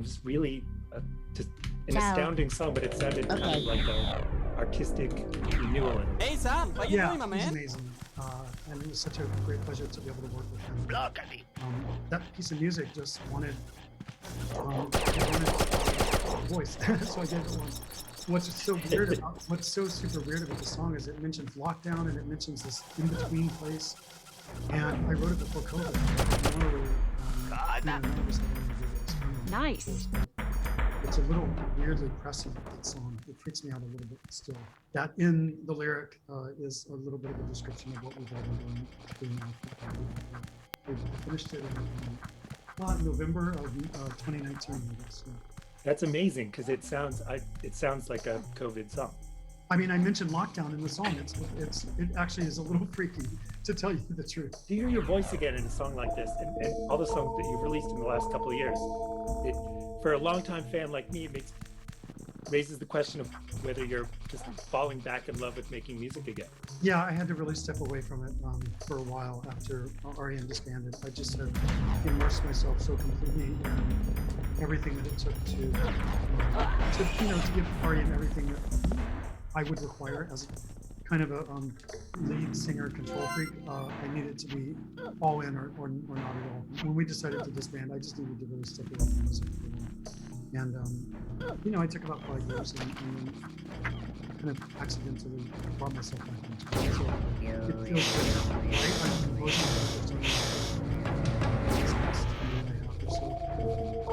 was really just an astounding song, but it sounded kind of like an artistic renewal. Hey Sam, how you doing, my he's man? amazing. And it was such a great pleasure to be able to work with him. That piece of music just wanted a voice, so I gave it one. What's so super weird about the song is it mentions lockdown and it mentions this in-between place. And I wrote it before COVID. Nice. It's a little weirdly prescient, that song. It freaks me out a little bit still. That in the lyric is a little bit of a description of what we've all been doing now. We finished it in November of 2019. So. That's amazing because it sounds like a COVID song. I mean, I mentioned lockdown in the song. It actually is a little freaky, to tell you the truth. To hear your voice again in a song like this, and all the songs that you've released in the last couple of years, for a longtime fan like me, it raises the question of whether you're just falling back in love with making music again. Yeah, I had to really step away from it for a while after REM disbanded. I just had immersed myself so completely in everything that it took to give REM everything that I would require as kind of a lead singer control freak. I needed to be all in or not at all. When we decided to disband, I just needed to really step away from music for a while. And I took about 5 years and kind of accidentally brought myself back into it. So it feels great. I'm composing for the next year and a half or so.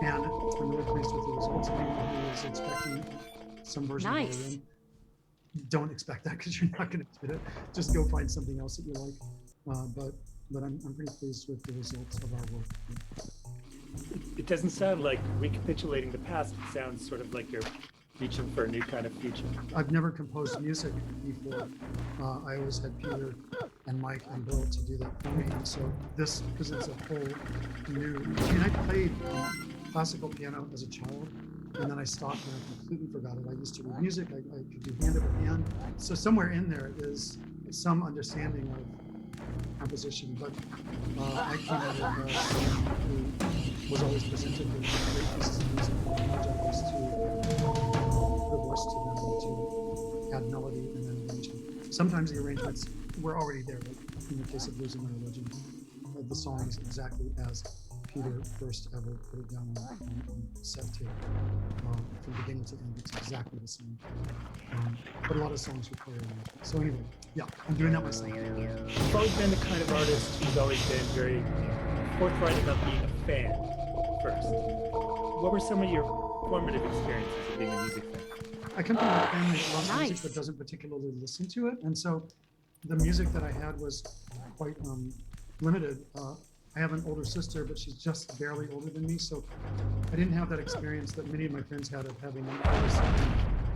And I'm really pleased with the results. Anyone who was expecting some version of REM, don't expect that because you're not going to get it. Just go find something else that you like. But I'm pretty pleased with the results of our work. It doesn't sound like recapitulating the past. It sounds sort of like you're reaching for a new kind of future. I've never composed music before. I always had Peter and Mike and Bill to do that for me. And so this presents a whole new. I mean, I played classical piano as a child. And then I stopped and I completely forgot it. I used to read music, I could do hand over hand. So somewhere in there is some understanding of composition, but I came out of someone who was always presented with great pieces of music, and my job was to put a voice to them and to add melody and then arrangement. Sometimes the arrangements were already there, like in the case of Losing My Religion, the song is exactly as Peter first ever put it down on set tape. From beginning to end, it's exactly the same. But a lot of songs require arrangement. So anyway, yeah, I'm doing that myself. You've always been the kind of artist who's always been very forthright about being a fan first. What were some of your formative experiences of being a music fan? I come from a family that loves music but doesn't particularly listen to it, and so the music that I had was quite limited. I have an older sister, but she's just barely older than me, so I didn't have that experience that many of my friends had of having an older sibling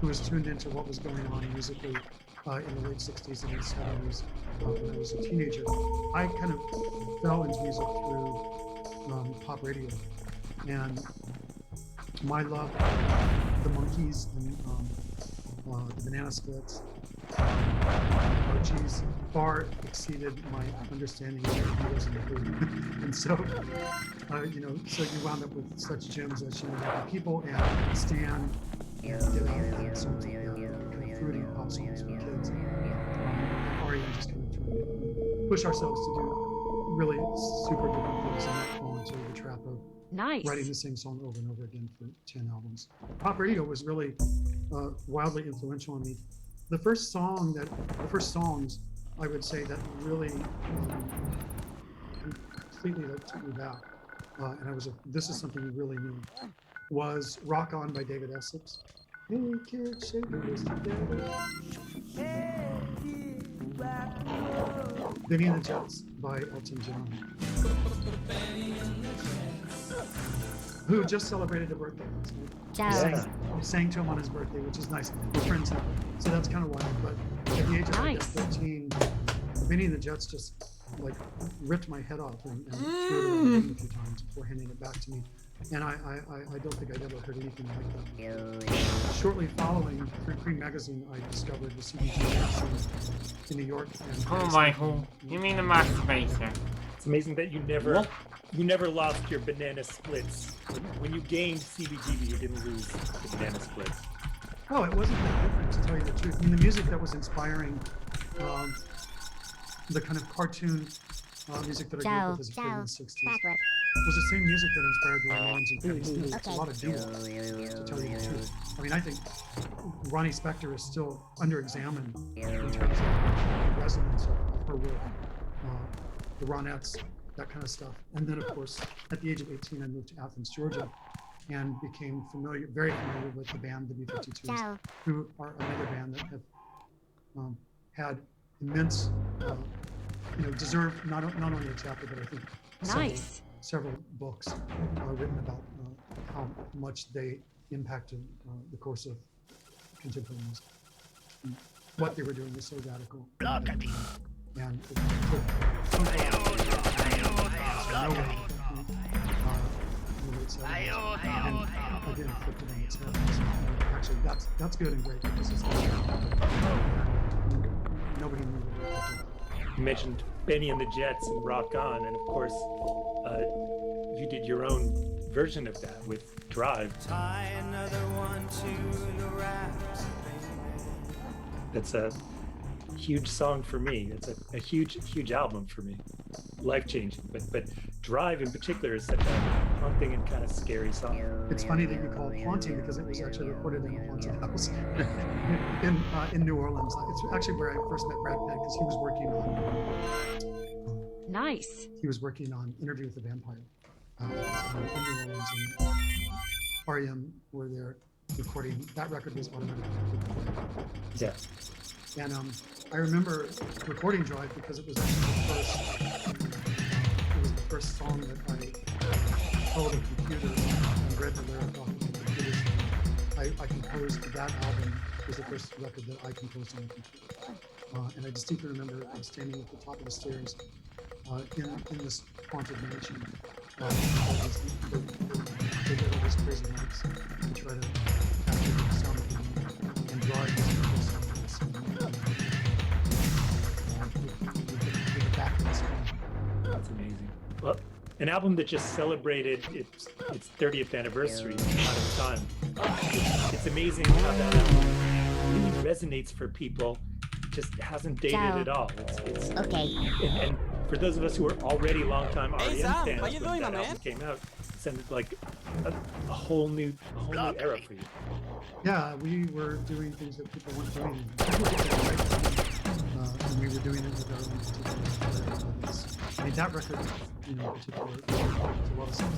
who was tuned into what was going on musically in the late 60s and the 70s when I was a teenager. I kind of fell into music through pop radio, and my love of the Monkees and the Banana Splits, Archie's far exceeded my understanding of the Beatles and the Who. And so, so you wound up with such gems as Happy People and Stan and Get Out and songs like that, kind of fruity pop songs for kids. And REM just kind of trying to push ourselves to do really super different things and not fall into the trap of writing the same song over and over again for 10 albums. Pop radio was really wildly influential on me. The first songs I would say that really completely took me back, and this is something really new, was Rock On by David Essex. Hey kids, shake your wrist together. Benny and the Jets by Elton John, who just celebrated a birthday. We sang to him on his birthday, which is nice. We're friends now, so that's kind of wild. But at the age of 13, Benny and the Jets just like ripped my head off and threw it around a few times before handing it back to me. And I don't think I'd ever heard anything like that. Shortly following, through Cream Magazine, I discovered the CDG magazine in New York. And oh, Michael, you mean the masturbator? It's amazing that you never lost your banana splits. When you gained CBGB, you didn't lose the banana splits. Oh, it wasn't that different, to tell you the truth. I mean, the music that was inspiring the kind of cartoon music that I grew up with as a kid in the 60s was the same music that inspired the Ramones and Patti Smith. It's a lot of doo-wop, to tell you the truth. I mean, I think Ronnie Spector is still under examined in terms of the resonance of her work, the Ronettes, that kind of stuff. And then, of course, at the age of 18, I moved to Athens, Georgia, and became very familiar with the band, the B-52s, who are another band that have had immense, deserved not only a chapter, but I think several books written about how much they impacted the course of contemporary music. What they were doing was so radical. And it took no way in the late 70s. And again, flipped it on its head. Actually, that's good and great, because it's nobody knew what it was. You mentioned Benny and the Jets and Rock On, and of course, you did your own version of that with Drive. Tie another one to the rafts, baby. That's a huge song for me. It's a huge album for me. Life-changing. But Drive in particular is such a haunting and kind of scary song. It's funny that you call it haunting, because it was actually recorded in a haunted house in New Orleans. It's actually where I first met Brad Pitt, because he was working on Interview with the Vampire in New Orleans, and REM were there recording. That record was automatic. Yeah. And I remember recording Drive because it was actually the first song that I held a computer and read the lyric off of the computer. I composed that album. Was the first record that I composed on the computer. And I distinctly remember standing at the top of the stairs in this haunted mansion. They did all these crazy lights to try to capture the sound of the room, and Drive was the first sound of the scene. With the back of the screen. That's amazing. Well, an album that just celebrated its 30th anniversary out of time. It's amazing how that album really resonates for people. Just hasn't dated at all. It's okay. And for those of us who are already longtime REM fans, when that album came out, it sounded like a whole new era for you. Yeah, we were doing things that people weren't doing. And we were doing it with our own particular audience. I mean, that record, in particular, there's a lot of stuff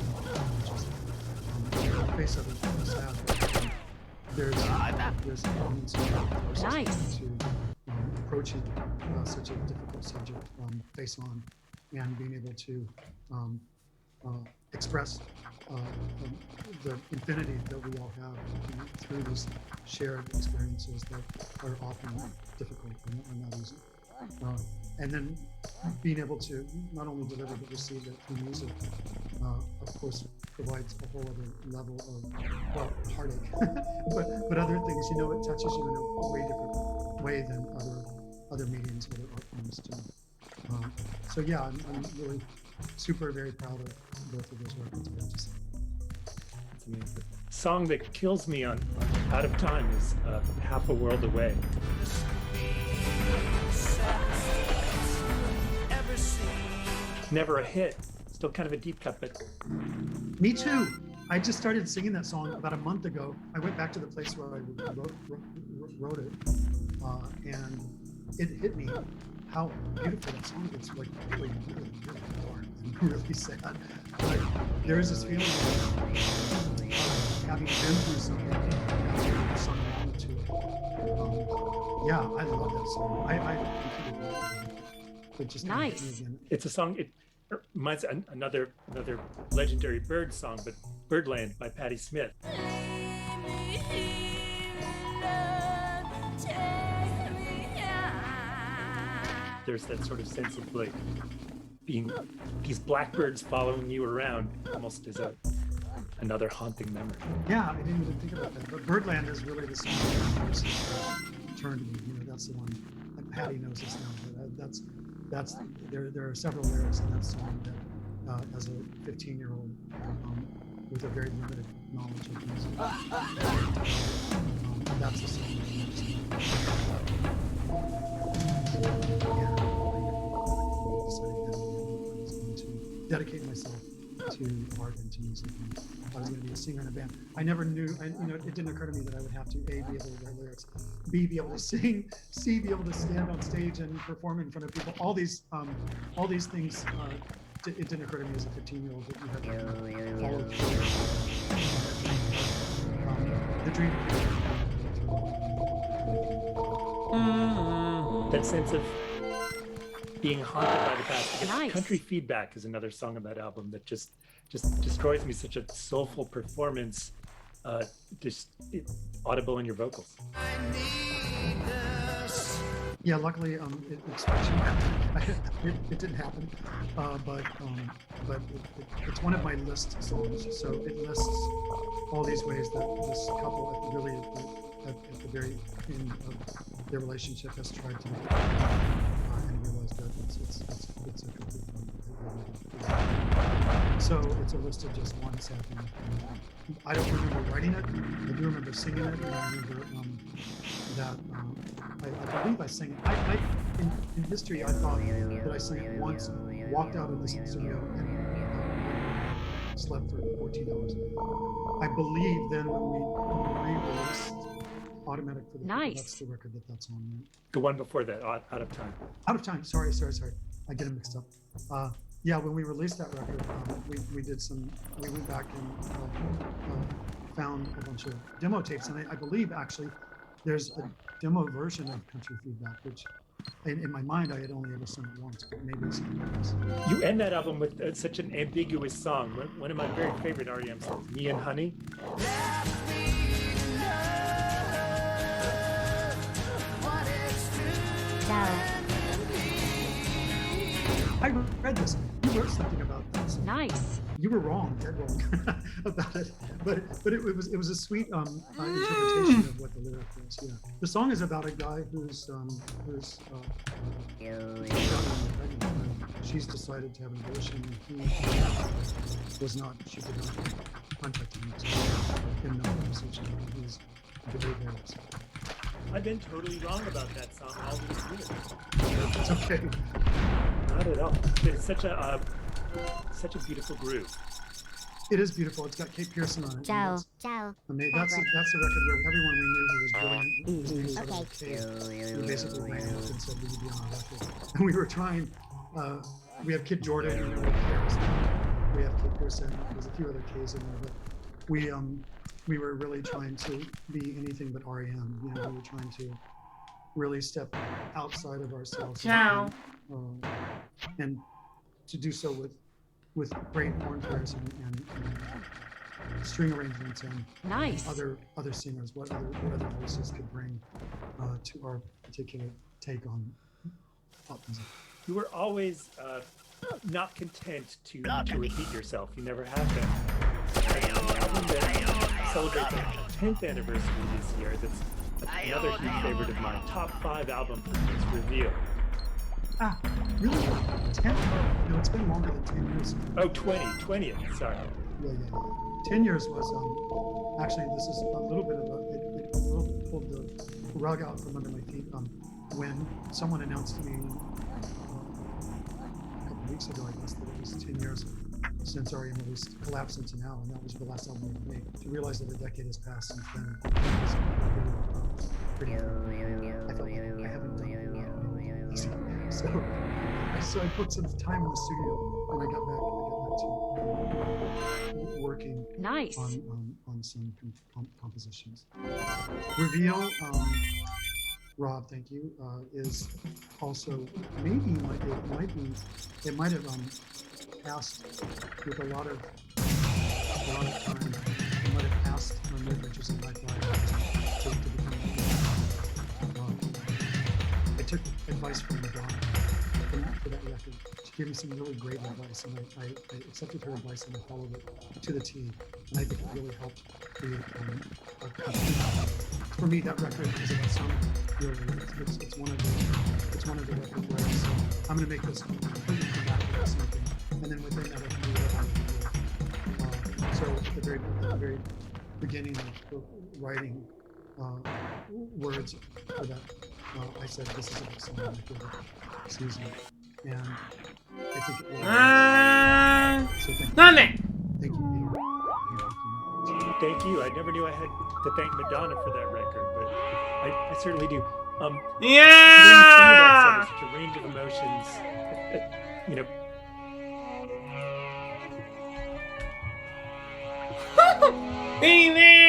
which is the face of it is sad. There's elements of to approaching such a difficult subject face on, and being able to express the infinity that we all have through these shared experiences that are often difficult and not easy. And then being able to not only deliver but receive it through music, of course, provides a whole other level of, heartache, but other things, it touches you in a way different way than other mediums, other art forms do. So yeah, I'm really very proud of both of those records. That's amazing. Song that kills me on Out of Time is Half a World Away. Never a hit. Still kind of a deep cut, but... Me too. I just started singing that song about a month ago. I went back to the place where I wrote it, and it hit me how beautiful that song is. Like really hard and really sad. But there is this feeling of having been through something, having sung along to it. Yeah, I love that song. I completely love it. But just nice. Again. It's a song. It reminds another legendary bird song, but Birdland by Patti Smith. There's that sort of sense of like being these blackbirds following you around, almost as another haunting memory. Yeah, I didn't even think about that. But Birdland is really the song that turned to me. That's the one. And Patty knows this now. But that's there are several lyrics in that song that as a 15-year-old with a very limited knowledge of music, that's a song that I decided that I was going to dedicate myself to art and to music, and I was going to be a singer in a band. I never knew, it didn't occur to me that I would have to A, be able to write lyrics, B, be able to sing, C, be able to stand on stage and perform in front of people. All these things, it didn't occur to me as a 15-year-old that you had to follow the dream. That sense of being haunted by the past. Because Nice. Country Feedback is another song on that album that just destroys me. Such a soulful performance, audible in your vocals. Yeah, luckily, it didn't happen, but it's one of my list songs. So it lists all these ways that this couple at the very end of their relationship has tried to make it and realized that it's a complete so it's a list of just one sad thing. I don't remember writing it. I do remember singing it, and I remember that I believe I sang it. In history, I thought that I sang it once, walked out of the studio, and slept for 14 hours. I believe then when we re-released Automatic for the People, Nice. that's the record that's on. Right? The one before that, Out of Time. Out of Time. Sorry. I get them mixed up. Yeah, when we released that record, we went back and found a bunch of demo tapes, and I believe actually there's a demo version of Country Feedback, which in my mind I had only ever sung it once, but maybe it's something else. You end that album with such an ambiguous song. One of my very favorite REM songs, Me and Honey. I read this. You wrote something about this. Nice. You were wrong, dead wrong about it. But it was a sweet interpretation of what the lyric was. Yeah, the song is about a guy who's she's decided to have an abortion. He was not. She did not contact him. In no conversation. He's very very upset. I've been totally wrong about that song all these years. It's okay. Not at all. It's such a beautiful groove. It is beautiful. It's got Kate Pearson on it. Ciao. I mean, that's the record where everyone we knew who was brilliant. His name started with Kate. We basically ran up and said, "Will you be on our record?" And we were trying. We have Kid Jordan. And we have Kate Pearson. There's a few other K's in there, but we were really trying to be anything but REM. You know, we were trying to really step outside of ourselves. Ciao. And to do so with great horn players and string arrangements and Nice. other singers, what other voices could bring to our particular take on pop music. You were always not content to repeat yourself. You never have been. And the album that celebrates the 10th anniversary this year, that's another huge favorite of mine. Top 5 album for this review. Ah, really? 10? No, it's been longer than 10 years. Oh, 20th, sorry. Yeah. 10 years was, actually, this is a little bit of it pulled the rug out from under my feet when someone announced to me a couple weeks ago, I guess, that it was 10 years since REM released Collapse Into Now, and that was the last album we made. To realize that a decade has passed since then was pretty I felt like I haven't done it. So I put some time in the studio, and I got back to working Nice. on some compositions. Reveal, Rob, thank you, is also it might have passed with a lot of time. It might have passed on New Adventures in Life to become. I took advice from Madonna for that record. She gave me some really great advice, and I accepted her advice and I followed it to the T. And I think it really helped create for me, that record is about some really. It's one of the record words. So I'm going to make this completely dramatic or something, and then within that I can do whatever I want to do. So at the very beginning of writing words for that, I said this is a big song, my favorite season, and I think it really is. So thank you. Thank you, Peter. Thank you. I never knew I had to thank Madonna for that record, but I certainly do. Yeah. Such a range of emotions. You know, Amen.